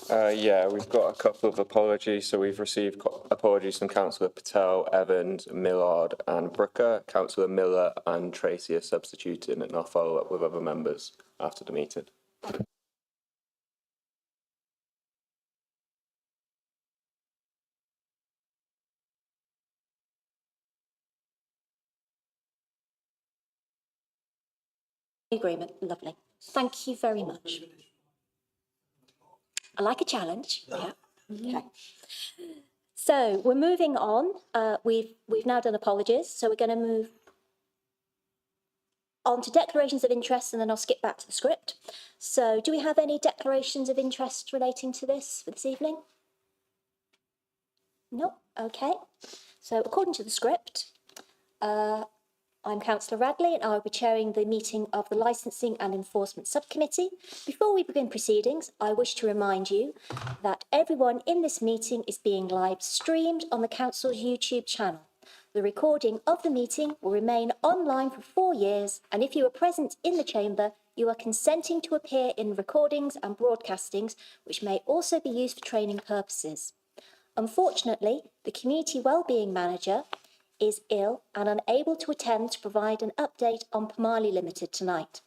Yeah, we've got a couple of apologies. So we've received apologies from Councillor Patel, Evans, Millard and Brooker. Councillor Miller and Tracy are substituting, and I'll follow up with other members after the meeting. Agreement, lovely. Thank you very much. I like a challenge. Yeah. Okay. So we're moving on. We've now done apologies, so we're going to move on to declarations of interest, and then I'll skip back to the script. So, do we have any declarations of interest relating to this for this evening? No. Okay. So, according to the script, I'm Councillor Radley and I'll be chairing the meeting of the Licensing and Enforcement Subcommittee. Before we begin proceedings, I wish to remind you that everyone in this meeting is being live streamed on the Council's YouTube channel. The recording of the meeting will remain online for 4 years, and if you are present in the chamber, you are consenting to appear in recordings and broadcastings, which may also be used for training purposes. Unfortunately, the Community Wellbeing Manager is ill and unable to attend to provide an update on Pamali Limited tonight.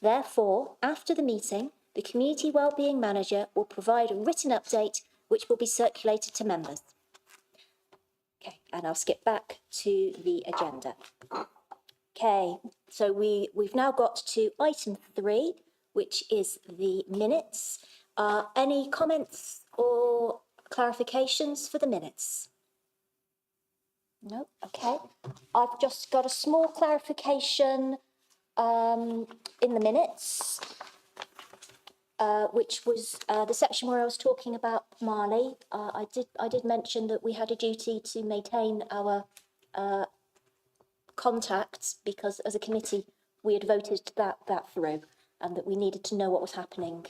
Therefore, after the meeting, the Community Wellbeing Manager will provide a written update which will be circulated to members. Okay, and I'll skip back to the agenda. Okay, so we've now got to item 3, which is the minutes. Any comments or clarifications for the minutes? No, okay. I've just got a small clarification in the minutes, which was the section where I was talking about Pamali. I did mention that we had a duty to maintain our contacts because as a committee we had voted that through, and that we needed to know what was happening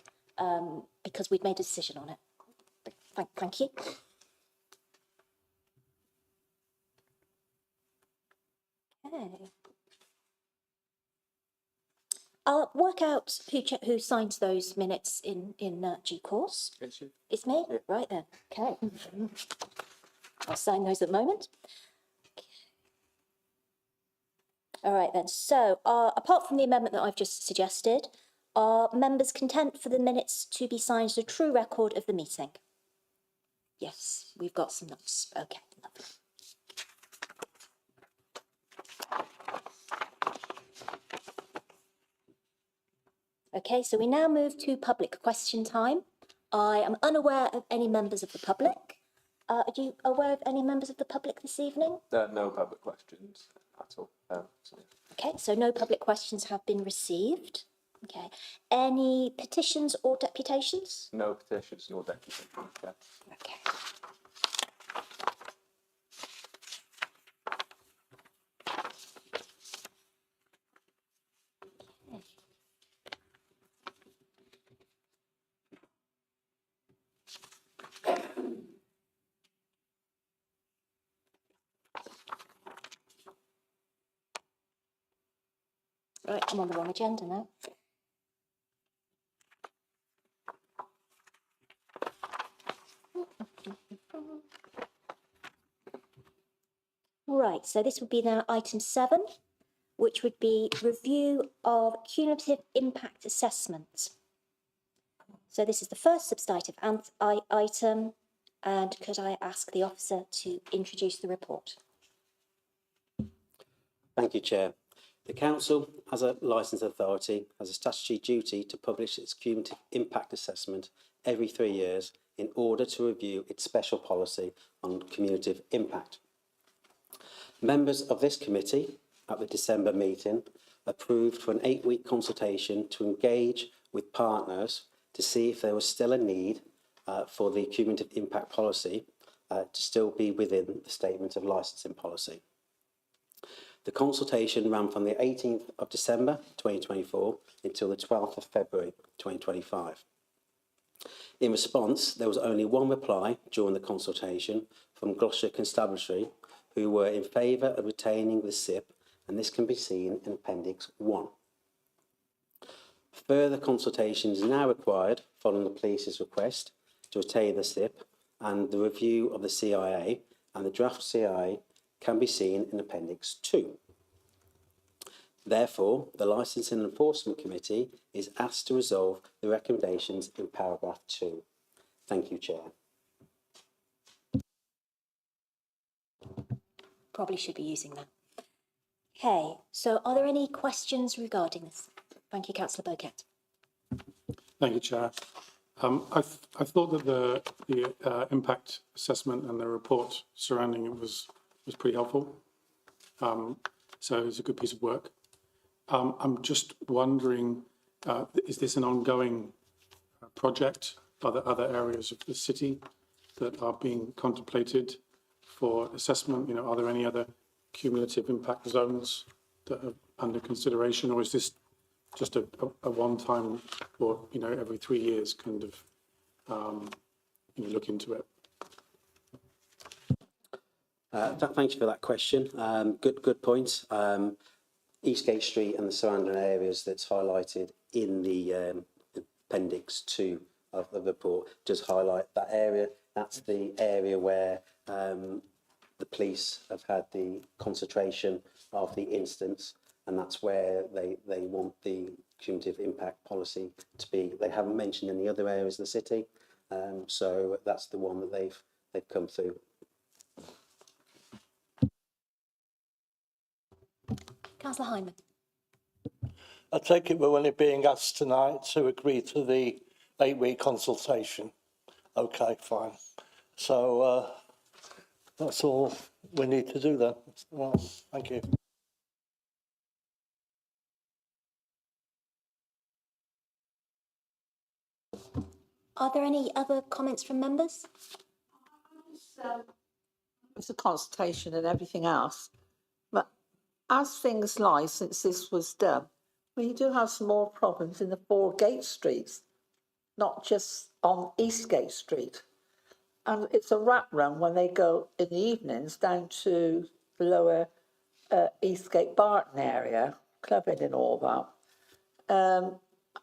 because we'd made a decision on it. Thank you. Okay. I'll work out who signs those minutes in due course. It's you. It's me? Yeah. Right then. Okay. I'll sign those at the moment. All right then. So, apart from the amendment that I've just suggested, are members content for the minutes to be signed as a true record of the meeting? Yes, we've got some notes. Okay, lovely. Okay, so we now move to public question time. I am unaware of any members of the public. Are you aware of any members of the public this evening? No public questions at all. Okay, so no public questions have been received. Okay, any petitions or deputations? No petitions nor deputations. Yeah. Okay. Right, I'm on the wrong agenda now. Right, so this would be now item 7, which would be review of cumulative impact assessment. So this is the first substantive item, and could I ask the officer to introduce the report? Thank you, Chair. The Council, as a licensed authority, has a statutory duty to publish its cumulative impact assessment every 3 years in order to review its special policy on cumulative impact. Members of this committee at the December meeting approved for an 8-week consultation to engage with partners to see if there was still a need for the cumulative impact policy to still be within the statement of licensing policy. The consultation ran from the 18th of December 2024 until the 12th of February 2025. In response, there was only one reply during the consultation from Gloucester Constabulary, who were in favour of retaining the SIP, and this can be seen in Appendix 1. Further consultation is now required following the police's request, to attain the SIP and the review of the CIA, and the draft CIA can be seen in Appendix 2. Therefore, the Licensing and Enforcement Committee is asked to resolve the recommendations in paragraph 2. Thank you, Chair. Probably should be using that. Okay, so are there any questions regarding this? Thank you, Councillor Burkett. Thank you, Chair. I thought that the impact assessment and the report surrounding it was pretty helpful. So it's a good piece of work. I'm just wondering, is this an ongoing project? Are there other areas of the city that are being contemplated for assessment? You know, are there any other cumulative impact zones that are under consideration, or is this just a one-time, or, you know, every 3 years kind of, you know, look into it? Thank you for that question. Good point. Eastgate Street and the surrounding areas that's highlighted in the Appendix 2 of the report does highlight that area. That's the area where the police have had the concentration of the incidents, and that's where they want the cumulative impact policy to be. They haven't mentioned any other areas of the city, so that's the one that they've come through. Councillor Hyman. I take it we're only being asked tonight to agree to the 8-week consultation. Okay, fine. So that's all we need to do then. Well, thank you. Are there any other comments from members? It's a consultation and everything else, but as things lie since this was done, we do have some more problems in the 4 Gate Streets, not just on Eastgate Street. And it's a rat run when they go in the evenings down to the lower Eastgate Barton area, clubbing and all that.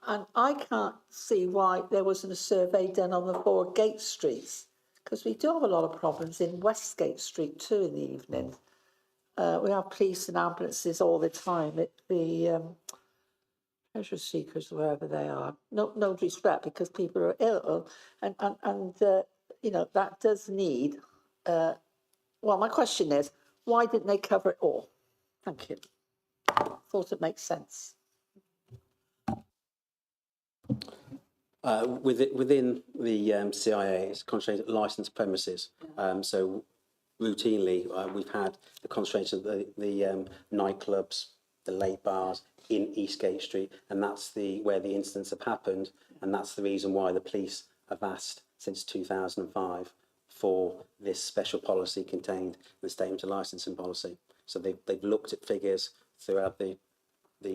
And I can't see why there wasn't a survey done on the 4 Gate Streets, because we do have a lot of problems in Westgate Street too in the evening. We have police and ambulances all the time at the pleasure seekers, wherever they are. No disrespect, because people are ill, and you know, that does need. Well, my question is, why didn't they cover it all? Thank you. Thought it makes sense. Within the CIA, it's concentrated licensed premises. So routinely, we've had the concentration of the nightclubs, the late bars in Eastgate Street, and that's where the incidents have happened, and that's the reason why the police have asked since 2005 for this special policy contained in the Statement of Licensing Policy. So they've looked at figures throughout the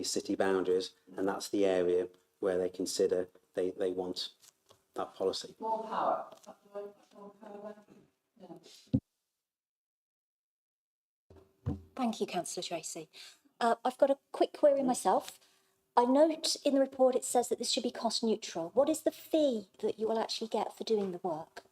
city boundaries, and that's the area where they consider they want that policy. More power. Thank you, Councillor Tracy. I've got a quick query myself. I note in the report it says that this should be cost neutral. What is the fee that you will actually get for doing the work?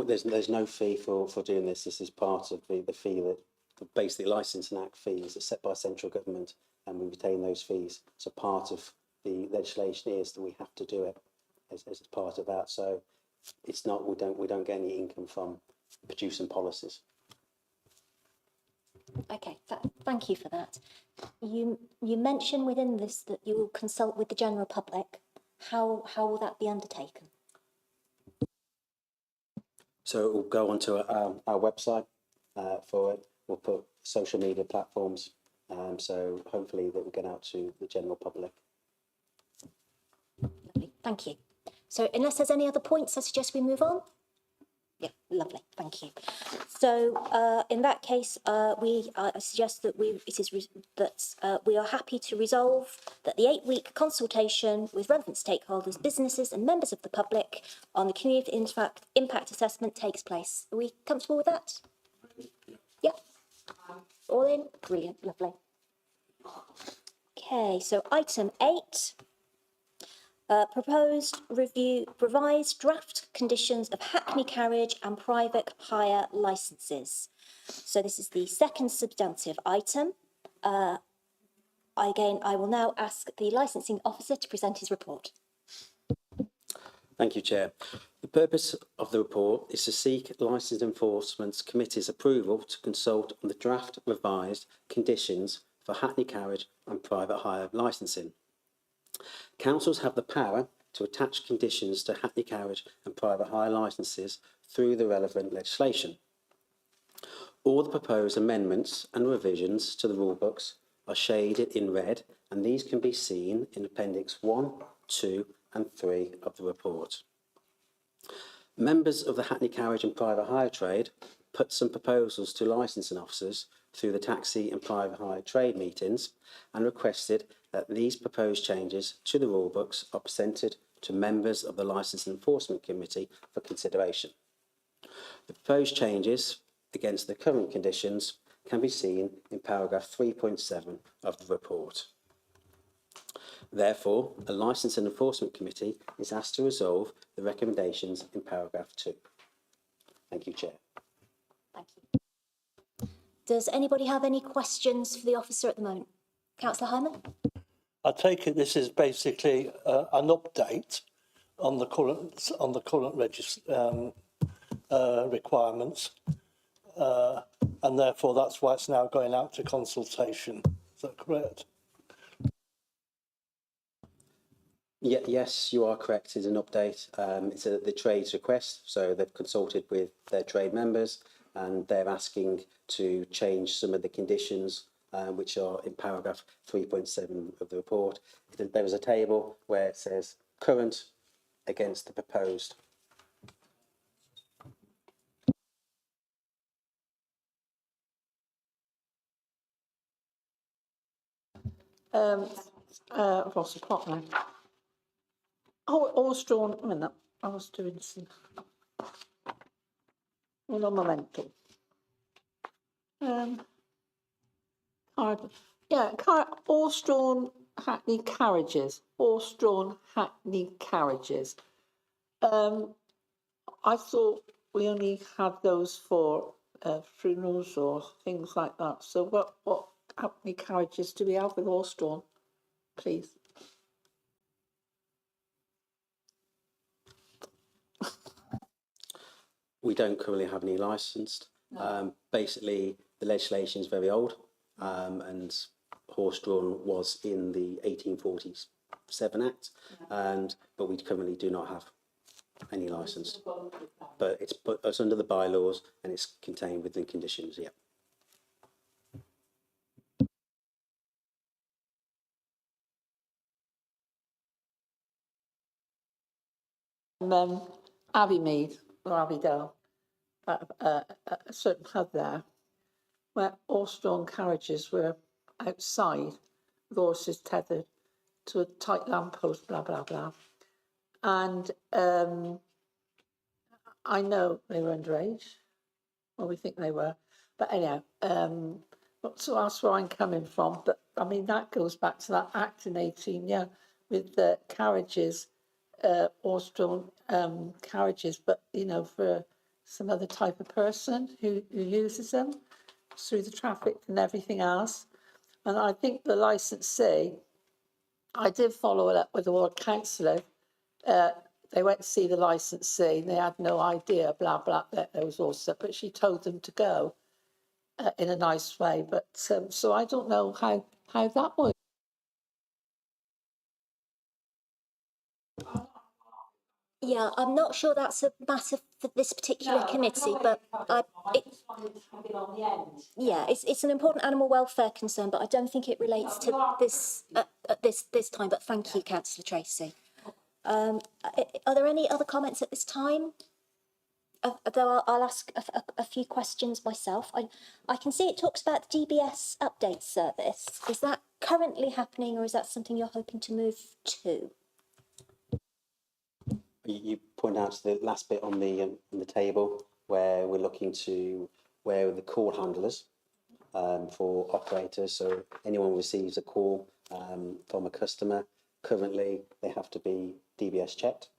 There's no fee for doing this. This is part of the fee that the Basic Licensing Act fees are set by central government, and we retain those fees. So part of the legislation is that we have to do it as part of that. So it's not, we don't get any income from producing policies. Okay, thank you for that. You mentioned within this that you will consult with the general public. How will that be undertaken? So it will go onto our website for it. We'll put social media platforms. So hopefully that will get out to the general public. Lovely, thank you. So unless there's any other points, I suggest we move on. Yeah, lovely, thank you. So in that case, I suggest that we are happy to resolve that the 8-week consultation with relevant stakeholders, businesses and members of the public on the community impact assessment takes place. Are we comfortable with that? Yeah. All in? Brilliant, lovely. Okay, so item 8. Proposed review, revised draft conditions of hackney carriage and private hire licences. So this is the second substantive item. Again, I will now ask the licensing officer to present his report. Thank you, Chair. The purpose of the report is to seek Licence Enforcement Committee's approval to consult on the draft revised conditions for hackney carriage and private hire licensing. Councils have the power to attach conditions to hackney carriage and private hire licences through the relevant legislation. All the proposed amendments and revisions to the rulebooks are shaded in red, and these can be seen in Appendix 1, 2 and 3 of the report. Members of the hackney carriage and private hire trade put some proposals to licensing officers through the taxi and private hire trade meetings and requested that these proposed changes to the rulebooks are presented to members of the Licensing Enforcement Committee for consideration. The proposed changes against the current conditions can be seen in paragraph 3.7 of the report. Therefore, the Licensing Enforcement Committee is asked to resolve the recommendations in paragraph 2. Thank you, Chair. Thank you. Does anybody have any questions for the officer at the moment? Councillor Hyman? I take it this is basically an update on the current requirements, and therefore that's why it's now going out to consultation. Is that correct? Yeah, yes, you are correct. It's an update. It's the trade's request, so they've consulted with their trade members and they're asking to change some of the conditions which are in paragraph 3.7 of the report. There was a table where it says current against the proposed. I've lost the plot now. Oh, all's drawn, a minute, I was doing some. Un momento. Horse-drawn hackney carriages, horse-drawn hackney carriages. I thought we only had those for funerals or things like that. So what hackney carriages do we have with horse-drawn, please? We don't currently have any licensed. No. Basically, the legislation is very old, and horse-drawn was in the 1847 Act, but we currently do not have any licensed. But it's under the bylaws and it's contained within conditions. Yeah. Abbeymead or Abbeydale, a certain pub there, where horse-drawn carriages were outside, with horses tethered to a tight lamppost, blah, blah, blah. And I know they were underage, well, we think they were, but anyhow, so that's where I'm coming from. But I mean, that goes back to that Act in 18, yeah, with the carriages, horse-drawn carriages, but you know, for some other type of person who uses them through the traffic and everything else. And I think the licensee, I did follow it up with the ward councillor. They went to see the licensee and they had no idea, blah, blah, that there was also, but she told them to go in a nice way. But so I don't know how that works. Yeah, I'm not sure that's a matter for this particular committee, but yeah, it's an important animal welfare concern, but I don't think it relates to this at this time. But thank you, Councillor Tracy. Are there any other comments at this time? Though I'll ask a few questions myself. I can see it talks about the DBS update service. Is that currently happening, or is that something you're hoping to move to? You point out the last bit on the table where we're looking to where the call handlers for operators. So anyone receives a call from a customer. Currently, they have to be DBS checked,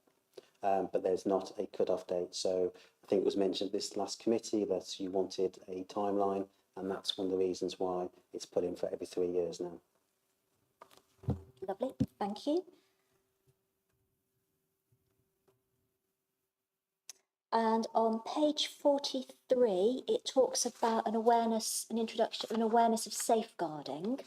but there's not a cut-off date. So I think it was mentioned at this last committee that you wanted a timeline, and that's one of the reasons why it's put in for every 3 years now. Lovely, thank you. And on page 43, it talks about an introduction, an awareness of safeguarding.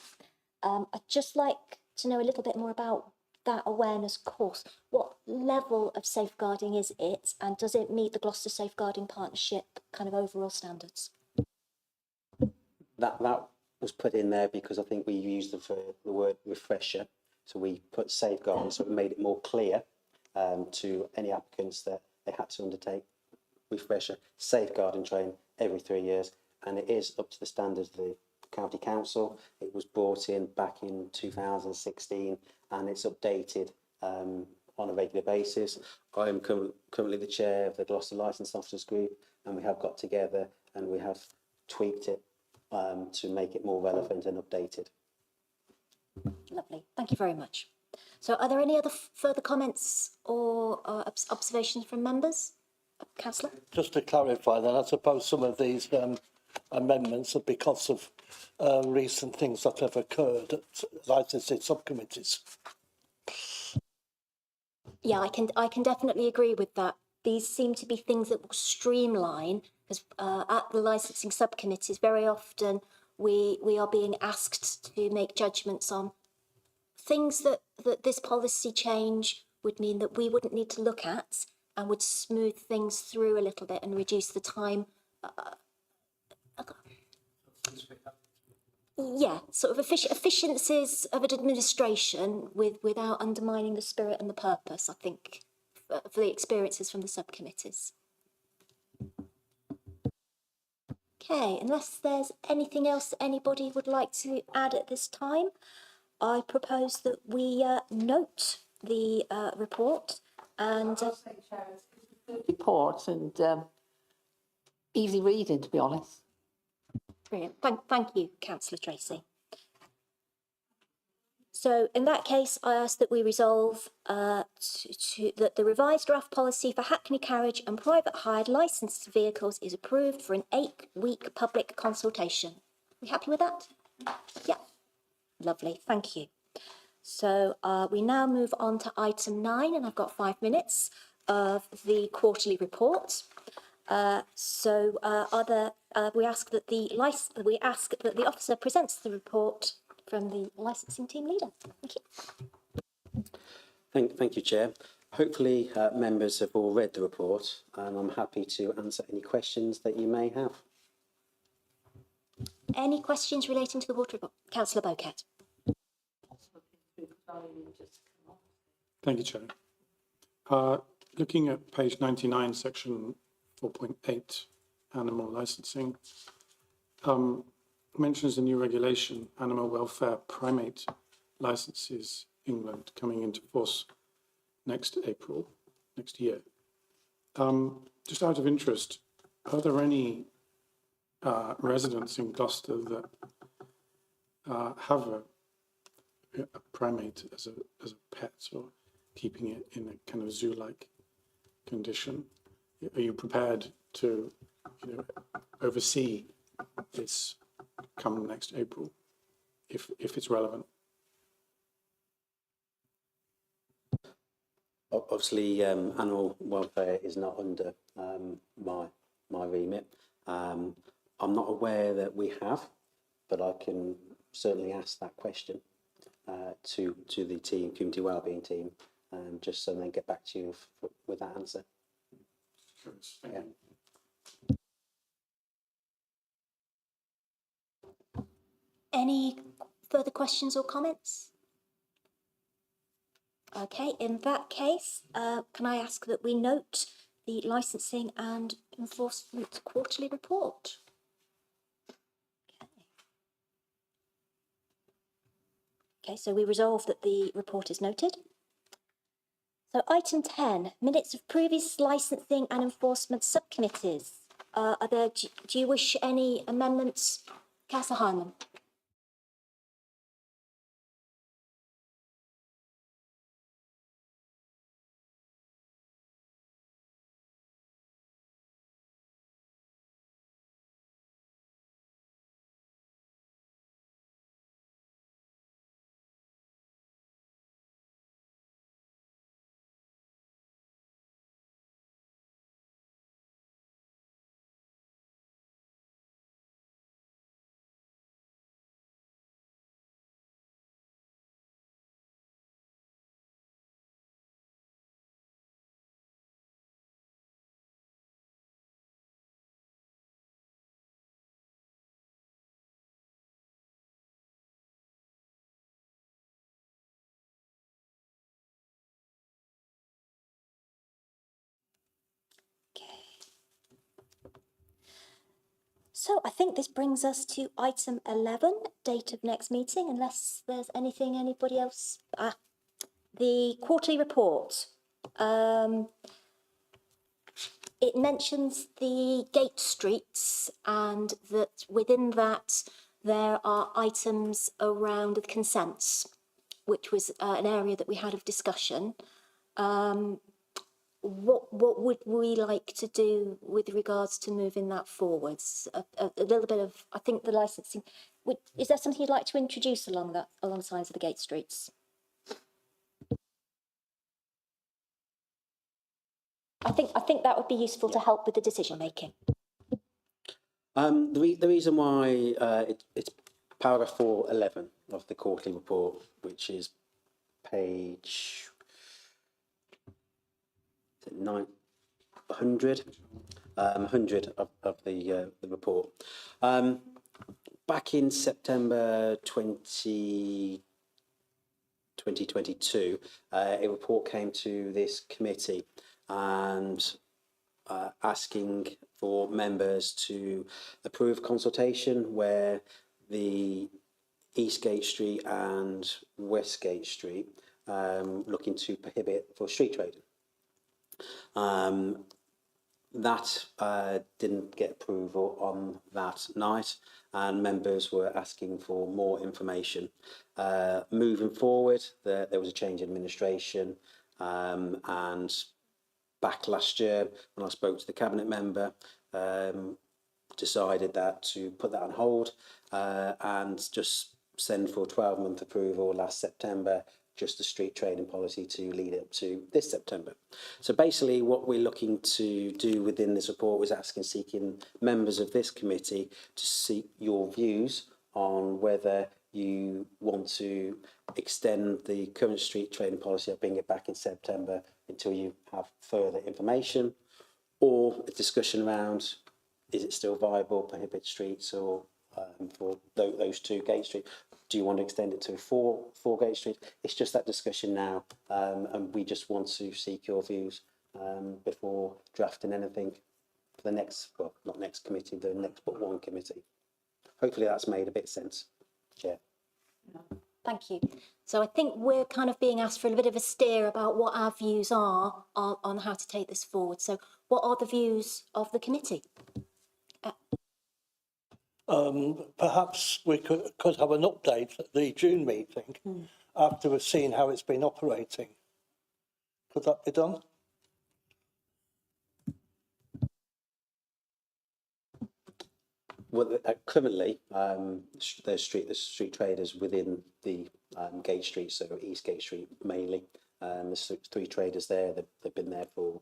I'd just like to know a little bit more about that awareness course. What level of safeguarding is it, and does it meet the Gloucester Safeguarding Partnership kind of overall standards? That was put in there because I think we used the word refresher. So we put safeguarding, so it made it more clear to any applicants that they had to undertake refresher safeguarding training every 3 years, and it is up to the standards of the County Council. It was brought in back in 2016, and it's updated on a regular basis. I am currently the chair of the Gloucester Licensed Officers Group, and we have got together and we have tweaked it to make it more relevant and updated. Lovely, thank you very much. So are there any other further comments or observations from members? Councillor? Just to clarify then, I suppose some of these amendments are because of recent things that have occurred at licensing subcommittees. Yeah, I can definitely agree with that. These seem to be things that will streamline, because at the licensing subcommittees, very often we are being asked to make judgments on things that this policy change would mean that we wouldn't need to look at, and would smooth things through a little bit and reduce the time. Yeah, sort of efficiencies of an administration without undermining the spirit and the purpose, I think, for the experiences from the subcommittees. Okay, unless there's anything else that anybody would like to add at this time, I propose that we note the report and... report and easy reading, to be honest. Brilliant. Thank you, Councillor Tracy. So in that case, I ask that we resolve that the revised draft policy for Hackney carriage and private hired licensed vehicles is approved for an 8-week public consultation. Are we happy with that? Yeah. Lovely. Thank you. So we now move on to item 9, and I've got 5 minutes of the quarterly report. We ask that the officer presents the report from the licensing team leader. Thank you. Thank you, Chair. Hopefully members have all read the report, and I'm happy to answer any questions that you may have. Any questions relating to the water report? Councillor Bowcat. Thank you, Chair. Looking at page 99, section 4.8, animal licensing, mentions a new regulation, Animal Welfare Primate Licenses England, coming into force next April, next year. Just out of interest, are there any residents in Gloucester that have a primate as a pet, or keeping it in a kind of zoo-like condition? Are you prepared to, oversee this come next April, if it's relevant? Obviously, animal welfare is not under my remit. I'm not aware that we have, but I can certainly ask that question to the team, community wellbeing team, just so they get back to you with that answer. Yeah. Any further questions or comments? Okay, in that case, can I ask that we note the licensing and enforcement quarterly report? Okay, so we resolve that the report is noted. So item 10, minutes of previous licensing and enforcement subcommittees. Do you wish any amendments? Councillor Harman. So I think this brings us to item 11, date of next meeting, unless there's anything anybody else. The quarterly report. It mentions the gate streets and that within that there are items around the consents, which was an area that we had of discussion. What would we like to do with regards to moving that forwards? A little bit of, I think the licensing. Is there something you'd like to introduce along the sides of the gate streets? I think that would be useful to help with the decision making. The reason why it's paragraph 411 of the quarterly report, which is page 900, 100 of the report. Back in September 2022, a report came to this committee and asking for members to approve consultation where the Eastgate Street and Westgate Street looking to prohibit for street trading. That didn't get approval on that night, and members were asking for more information. Moving forward, there was a change in administration, and back last year, when I spoke to the cabinet member, decided that to put that on hold and just send for 12-month approval last September, just the street trading policy to lead up to this September. So basically what we're looking to do within this report was seeking members of this committee to seek your views on whether you want to extend the current street trading policy or bring it back in September until you have further information, or a discussion around is it still viable, prohibit streets, or for those two gate streets. Do you want to extend it to four gate streets? It's just that discussion now, and we just want to seek your views before drafting anything for the next, well, not next committee, the next but one committee. Hopefully that's made a bit of sense, Chair. Thank you. So I think we're kind of being asked for a bit of a steer about what our views are on how to take this forward. So what are the views of the committee? Perhaps we could have an update at the June meeting after we've seen how it's been operating. Could that be done? Well, currently, there's street traders within the gate street, so Eastgate Street mainly. There's 3 traders there. They've been there for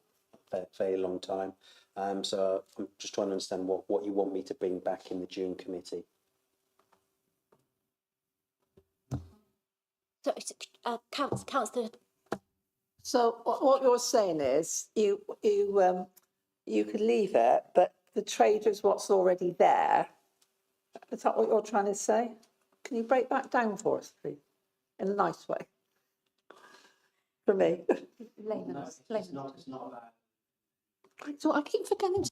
a very long time. So I'm just trying to understand what you want me to bring back in the June committee. So, Councillor. So what you're saying is you could leave it, but the traders, what's already there. Is that what you're trying to say? Can you break that down for us, please, in a nice way? For me. It's not about. So I keep forgetting.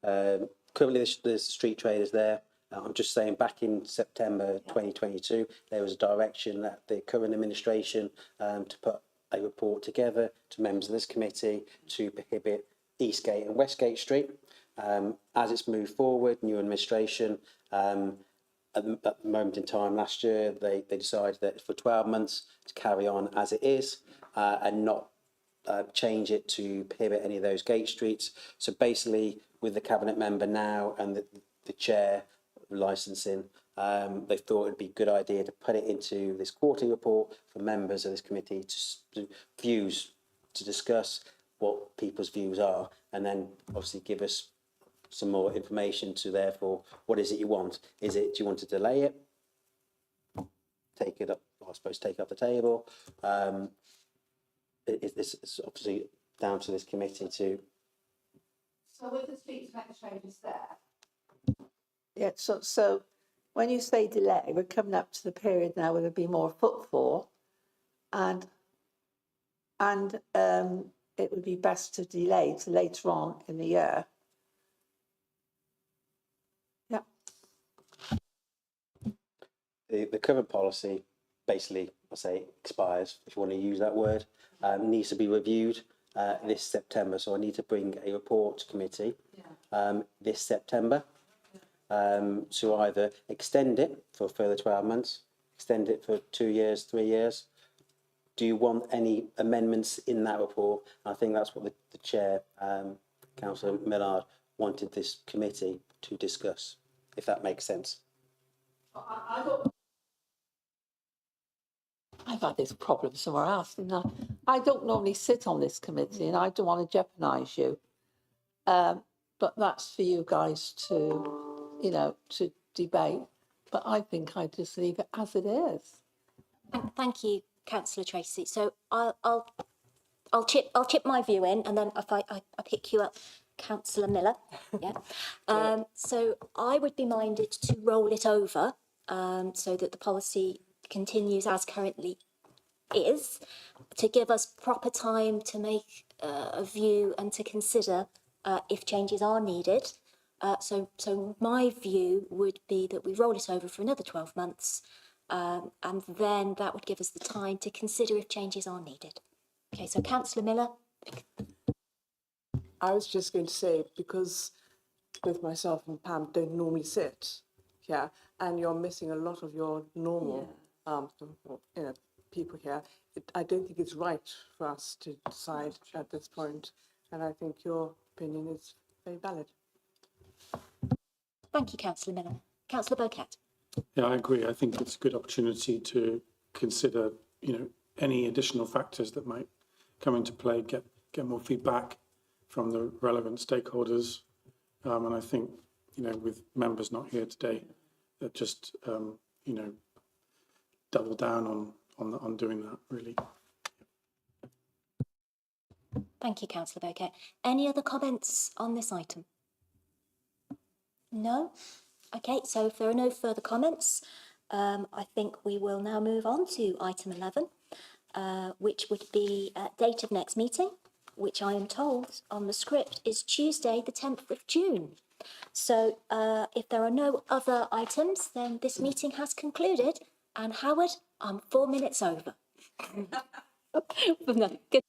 Currently, there's street traders there. I'm just saying, back in September 2022, there was a direction at the current administration to put a report together to members of this committee to prohibit Eastgate and Westgate Street. As it's moved forward, new administration, at the moment in time last year, they decided that for 12 months to carry on as it is and not change it to prohibit any of those gate streets. So basically, with the cabinet member now and the chair of licensing, they thought it'd be a good idea to put it into this quarterly report for members of this committee to discuss what people's views are, and then obviously give us some more information to therefore what is it you want? Do you want to delay it? Take it up, I suppose, take it off the table. It's obviously down to this committee to. So with the street traders there. Yeah, so when you say delay, we're coming up to the period now where there'll be more footfall, and it would be best to delay to later on in the year. the current policy basically, I say, expires, if you want to use that word, needs to be reviewed this September. So I need to bring a report to committee this September to either extend it for a further 12 months, extend it for 2 years, 3 years. Do you want any amendments in that report? I think that's what the chair, Councillor Millard, wanted this committee to discuss, if that makes sense. I've had this problem somewhere else, didn't I? I don't normally sit on this committee and I don't want to jeopardise you. But that's for you guys to, you know, to debate. But I think I just leave it as it is. Thank you, Councillor Tracy. So I'll chip my view in, and then if I pick you up, Councillor Miller. Yeah. So I would be minded to roll it over so that the policy continues as currently is, to give us proper time to make a view and to consider if changes are needed. So my view would be that we roll it over for another 12 months, and then that would give us the time to consider if changes are needed. Okay, so Councillor Miller. I was just going to say, because both myself and Pam don't normally sit here, and you're missing a lot of your normal, people here, I don't think it's right for us to decide at this point, and I think your opinion is very valid. Thank you, Councillor Miller. Councillor Burkett. Yeah, I agree. I think it's a good opportunity to consider, any additional factors that might come into play, get more feedback from the relevant stakeholders. And I think, with members not here today, that just, double down on doing that, really. Thank you, Councillor Burkett. Any other comments on this item? No? Okay, so if there are no further comments, I think we will now move on to item 11, which would be date of next meeting, which I am told on the script is Tuesday, the 10th of June. So if there are no other items, then this meeting has concluded. And Howard, I'm 4 minutes over. No, good.